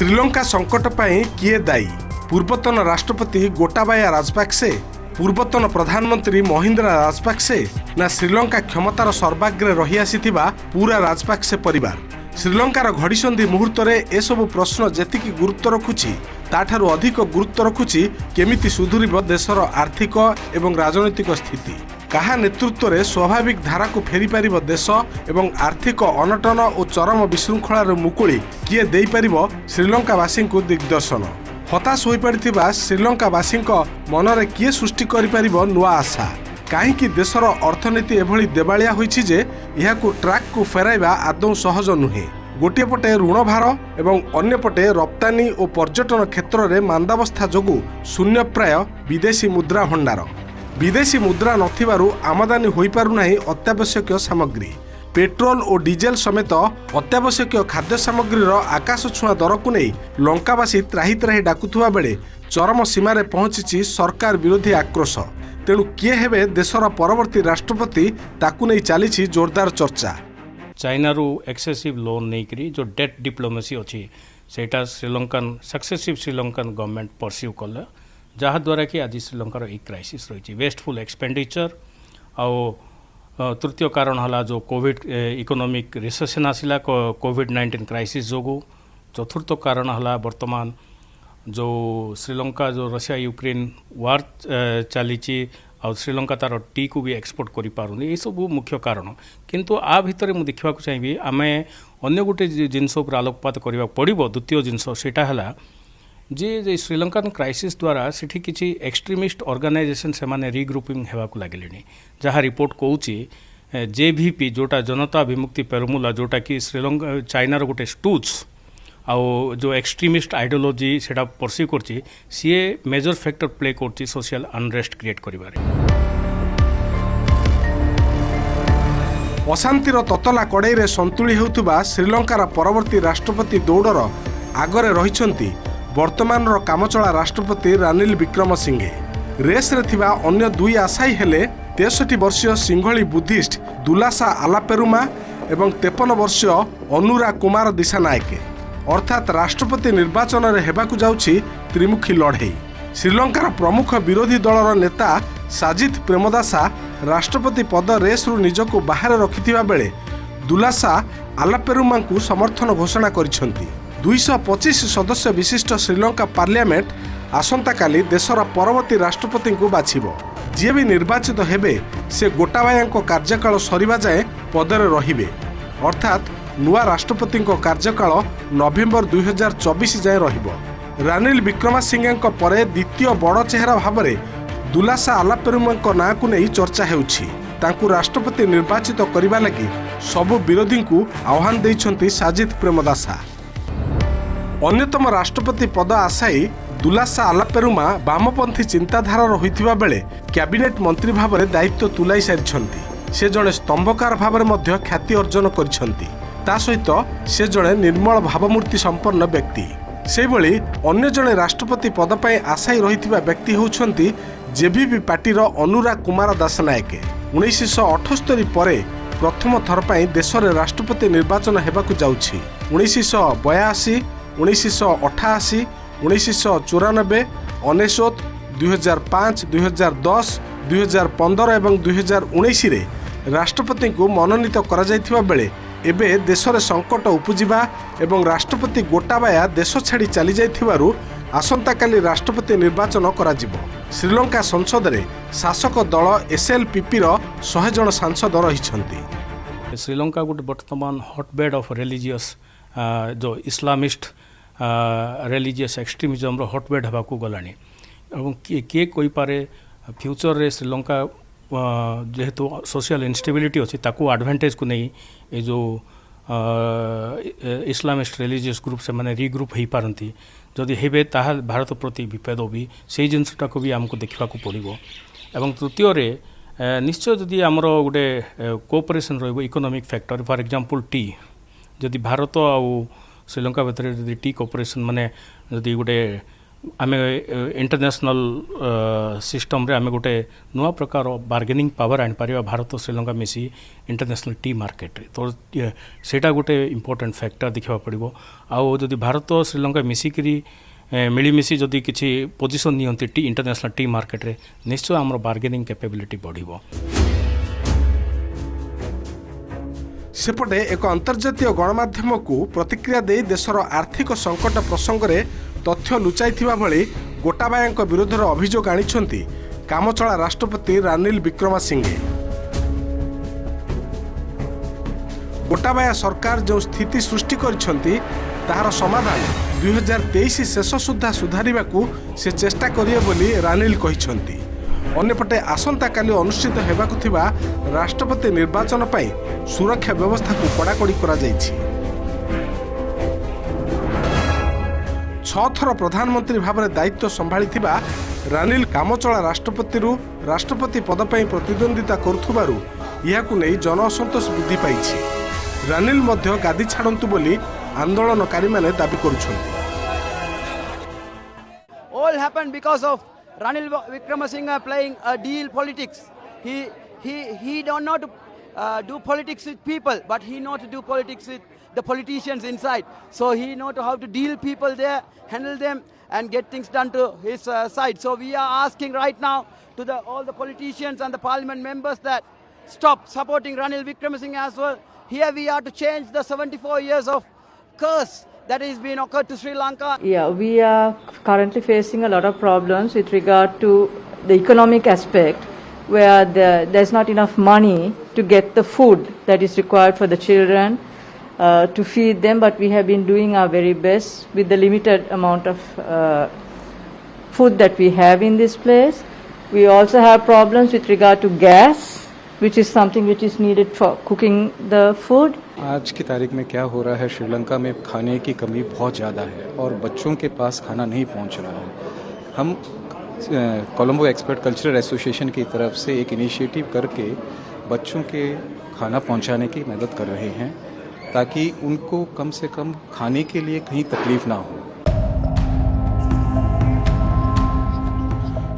श्रीलंका संकट पाई किए दायी? पूर्वतन राष्ट्रपति गोटाबाया राजपक्षे, पूर्वतन प्रधानमंत्री महिंद्रा राजपक्षे ना श्रीलंका क्षमतार सर्वाग्रे रही आसीथिबा पूरा राजपक्षे परिवार? श्रीलंकार घड़ीसंधि मुहूर्त एसबू प्रश्न जेतिकी गुरुत्व रखुछि ताठारु अधिक गुरुत्व रखुछि केमिति सुधुरिब देशर आर्थिक एवं राजनैतिक स्थिति। काहा नेतृत्व में स्वाभाविक धारा को फेरी पारिब देश एवं आर्थिक अनटन और चरम विशृंखलार मुकुली किए दे पारिब श्रीलंकावासी को दिग्दर्शन? हताश हो पड़िथिबा श्रीलंकावासी मनरे किए सृष्टि करि पारिब नुआ आशा? काहींकि देशर अर्थनीति एभली देवालिया होइछि जे एहाकु ट्रैक को फेराइबा आदौ सहज नुहे। गोटे पटे ऋण भार एवं अन्य पटे रप्तानी और पर्यटन क्षेत्र में मांदावस्था जोगु शून्य प्राय विदेशी मुद्रा भंडार। विदेशी मुद्रा नथिबारु आमदानी होई पारु नाही अत्यावश्यक सामग्री। पेट्रोल और डीजेल समेत अत्यावश्यक खाद्य सामग्रीर आकाश छुआ दर को नहीं लंकावासी त्राही त्राही डाकुथुवा बेले चरम सीमार पहुंची सरकार विरोधी आक्रोश। तेणु किए हेबे देशर परवर्ती राष्ट्रपति ताकू नहीं चली जोरदार चर्चा। चाइना रु एक्सेसिव लोन नहीं करी जो डेट डिप्लोमेसी अच्छी सेटा Sri Lankan successive Sri Lankan government pursue कले जहाद्वारा कि आज श्रीलंकार एक क्राइसिस रही वेस्टफुल एक्सपेंडिचर आउ तृतीय कारण है जो कोविड इकोनॉमिक रिसेशन आसला कोविड-19 क्राइसिस जोगु। चतुर्थ कारण है वर्तमान जो श्रीलंका जो रशिया यूक्रेन वार चली और श्रीलंका तार टी को भी एक्सपोर्ट करि पारुनी ये सब मुख्य कारण। किंतु आ भितर मु देखा चाहिए आम अन्य गोटे जिनस उपर आलोकपात करने पड़ो। द्वितीय जिनस सेटा है जे श्रीलंकन क्राइसिस द्वारा सेठी किछि एक्सट्रीमिस्ट ऑर्गेनाइजेशन से माने रिग्रुपिंग हेबाकु लागिलेनी जहाँ रिपोर्ट कहूची जेवीपी जोटा जनता विमुक्ति पेरमुला जोटा कि श्रीलंका चाइनार गोटे स्टूज आउ जो एक्सट्रीमिस्ट आइडियोलॉजी सेटा परस्यू करछि सीए मेजर फैक्टर प्ले करछि सोशल अनरेस्ट क्रिएट करिबारे। अशांतिर ततला कड़ई रे संतुली हेउथुबा श्रीलंकार परवर्ती राष्ट्रपति दौड़र आगरे रहिछंती वर्तमान कामचला राष्ट्रपति रानिल विक्रमसिंघे। रेस रे थिबा अन्य दुई आशायी हेले 63 वर्षीय सिंघली बुद्धिस्ट दुलासा आलापेरुमा एवं 53 वर्षीय अनुरा कुमार दिशानायके। अर्थात राष्ट्रपति निर्वाचन में हेबाकु जाउछि त्रिमुखी लड़ई। श्रीलंकार प्रमुख विरोधी दलर नेता साजिद प्रेमदासा राष्ट्रपति पद रेस्रु निजको बाहर रखिथिबा बेले दुलासा आलापेरुमा को समर्थन घोषणा करिसेंती। 225 सदस्य विशिष्ट श्रीलंका पार्लियामेंट आसंता काली देशर परवर्ती राष्ट्रपति को बाछिबो। जे भी निर्वाचित हेबे से गोटाबाया कार्यकाल सरीबा जाए पदरे रहिबे। अर्थात नुआ राष्ट्रपति कार्यकाल नवेम्बर 2024 जाए रहिबो। रानिल विक्रमसिंघे परे द्वितीय बड़ चेहरा भाव में दुलासा आलापेरुमा नाँ को नहीं चर्चा हेउछि। तांकु राष्ट्रपति निर्वाचित करिबा लागि सबु विरोधी को आह्वान दैछंती साजिद प्रेमदासा। अन्यतम राष्ट्रपति पद आशायी दुलासा आलापेरुमा वामपंथी चिंताधारार होइथिबा बेले कैबिनेट मंत्री भाव में दायित्व तुलाई सारिछंती। से जड़े स्तंभकार भाव में मध्य ख्याति अर्जन करिछंती। ता सहित से जड़े निर्मल भावमूर्ति संपन्न व्यक्ति। सेभली अन्य जड़े राष्ट्रपति पद पर आशायी रहिथिबा व्यक्ति होउछंती जेवीपी पार्टीर अनुरा कुमार दासनायके। 1978 परे प्रथम थर पर देश में राष्ट्रपति निर्वाचन हेबाकु जाउछि। 1982, 1988, 1994, 1999, 2005, 2010, 2015 एवं 2019 रे राष्ट्रपति को मनोनीत करा जायथिबा बेले एबे देश में संकट उपजिबा एवं राष्ट्रपति गोटाबाया देश छाड़ी चली जायथिबारु आसंता काली राष्ट्रपति निर्वाचन करा जिवो। श्रीलंका संसद रे शासक दल एसएलपीपी रो 100 जन सांसद रहिछंती। श्रीलंका गोटे वर्तमान हॉटबेड ऑफ रिलीजियस जो इस्लामिस्ट रिलीजियस एक्सट्रीमिज्म हॉटबेड होगाकू गलानी। किए कोई पारे फ्यूचर रे श्रीलंका जेहेतु सोशल इनस्टेबिलिटी अच्छी ताकू एडवांटेज को नहीं ये जो इस्लामिस्ट रिलीजियस ग्रुप से माने रिग्रुप हो पारती जदि हेबे ताहा भारत प्रति विपद भी से जिनटा को भी आमको देखा पड़ो। एवं तृतीय रे निश्चय जदि आमर गोटे कोऑपरेशन रहिबो economic factor for example T जदि भारत आउ श्रीलंका भितर जदि टी कोऑपरेशन माने जदि गोटे आम इंटरनेशनल सिस्टम रे आम गोटे नुआ प्रकार बार्गेनिंग पावर आनीपर भारत श्रीलंका मिसी इंटरनेशनल टी मार्केट रे तो सेटा गोटे इम्पोर्टेंट फैक्टर देखा पड़ो आउ जदि भारत श्रीलंका मिसिकी मिलीमिशी जदि किसी पोजिशन नियंती टी इंटरनेशनल टी मार्केट रे निश्चय आम बार्गेनिंग कैपेबिलिटी बढ़िबो। सेपटे एक अंतर्जातीय गणमाध्यम को प्रतिक्रिया दे देशर आर्थिक संकट प्रसंग में तथ्य लुचाइथिबा भली गोटाबाया विरोध में अभियोग आनिछंती कामचला राष्ट्रपति रानिल विक्रमसिंघे। गोटाबाया सरकार जो स्थिति सृष्टि करिसंती ताहार समाधान 2023 शेष सुधा सुधारिबा को से चेष्टा करिए बोली रानिल कहिसंती। अन्यपटे आसंता काली अनुष्ठित हेबाकु थिबा राष्ट्रपति निर्वाचन पई सुरक्षा व्यवस्था को कड़ाकड़ी करा जायछि। 6 थर प्रधानमंत्री भाव में दायित्व संभाली थिबा रानिल कामचला राष्ट्रपति पद पई प्रतिद्वंदिता करुथुबारु याकु नै जन असंतोष वृद्धि पाइछि। रानिल मध्य गादी छाड़ंतु बोली आंदोलनकारी माने दाबी करुछंती। All happened because of Ranil Wickremesinghe playing a deal politics. He don't know to do politics with people, but he know to do politics with the politicians inside. So he know to how to deal people there, handle them, and get things done to his side. So we are asking right now to all the politicians and the parliament members that stop supporting Ranil Wickremesinghe as well. Here we are to change the 74 years of curse that has been occurred to Sri Lanka. Yeah, we are currently facing a lot of problems with regard to the economic aspect, where there's not enough money to get the food that is required for the children, to feed them, but we have been doing our very best with the limited amount of food that we have in this place. We also have problems with regard to gas, which is something which is needed for cooking the food. आज की तारीख में क्या हो रहा है, श्रीलंका में खाने की कमी बहुत ज़्यादा है और बच्चों के पास खाना नहीं पहुंच रहा है। हम कोलंबो एक्सपर्ट कल्चरल एसोसिएशन की तरफ से एक इनिशिएटिव करके बच्चों के खाना पहुंचाने की मदद कर रहे हैं ताकि उनको कम से कम खाने के लिए कहीं तकलीफ ना हो।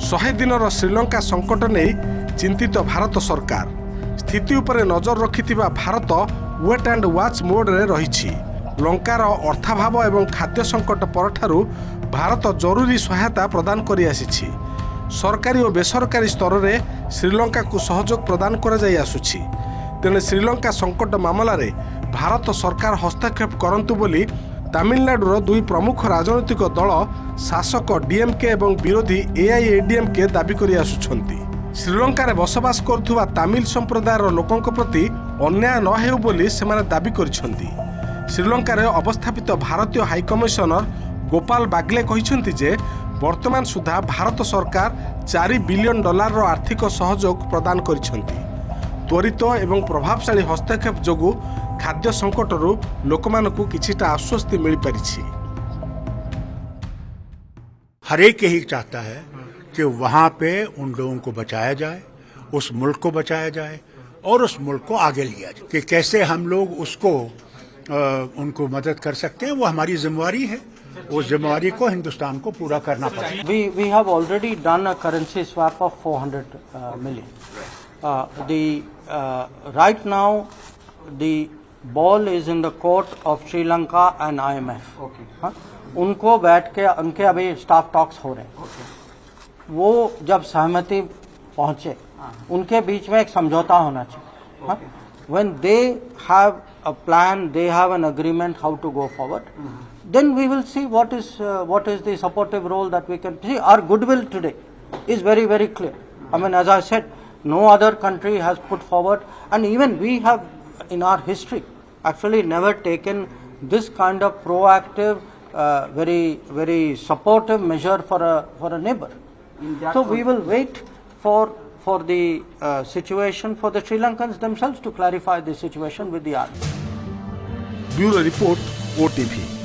100 दिनर श्रीलंका संकट नहीं चिंतित भारत सरकार स्थिति उपरे नजर रखिथिबा Bharat wait and watch mode रे रहिछि। लंकार अर्थाभाव एवं खाद्य संकट परठारु भारत जरूरी सहायता प्रदान करि आसिछि। सरकारी और बेसरकारी स्तर रे श्रीलंका को सहयोग प्रदान करा जाय आसुछि। तेणे श्रीलंका संकट मामला रे भारत सरकार हस्तक्षेप करंतु बोली तमिलनाडुर 2 प्रमुख राजनैतिक दल शासक डीएमके एवं विरोधी एआईएडीएमके दाबी करि आसुछंती। श्रीलंका रे बसवास करुवा तमिल संप्रदायर लोकों प्रति अन्याय न हेउ बोली सेमाने दाबी करिसंती। श्रीलंका रे अवस्थापित भारतीय हाई कमिशनर गोपाल बागले कहिसंती जे वर्तमान सुधा भारत सरकार $4 बिलियन रो आर्थिक सहयोग प्रदान करिसंती। त्वरित एवं प्रभावशाली हस्तक्षेप जोगु खाद्य संकटरू लोकमानकु किछिटा आश्वस्ति मिल पारिछि। हर एक यही चाहता है कि वहाँ पे उन लोगों को बचाया जाए, उस मुल्क को बचाया जाए और उस मुल्क को आगे लिया जाए। कि कैसे हम लोग उसको उनको मदद कर सकते हैं, वो हमारी जिम्मेवारी है। उस जिम्मेवारी को हिंदुस्तान को पूरा करना पड़ेगा। We have already done a currency swap of 400 million. Right now the ball is in the court of Sri Lanka and IMF. Okay. उनको बैठ के उनके अभी स्टाफ टॉक्स हो रहे हैं। Okay. वो जब सहमति पहुंचे उनके बीच में एक समझौता होना चाहिए। Okay. When they have a plan, they have an agreement how to go forward. Then we will see what is the supportive role that we can see. Our goodwill today is very, very clear. I mean, as I said, no other country has put forward, and even we have in our history actually never taken this kind of proactive, very, very supportive measure for a neighbor. So we will wait for the situation, for the Sri Lankans themselves to clarify the situation with the army. Bureau Report, OTV.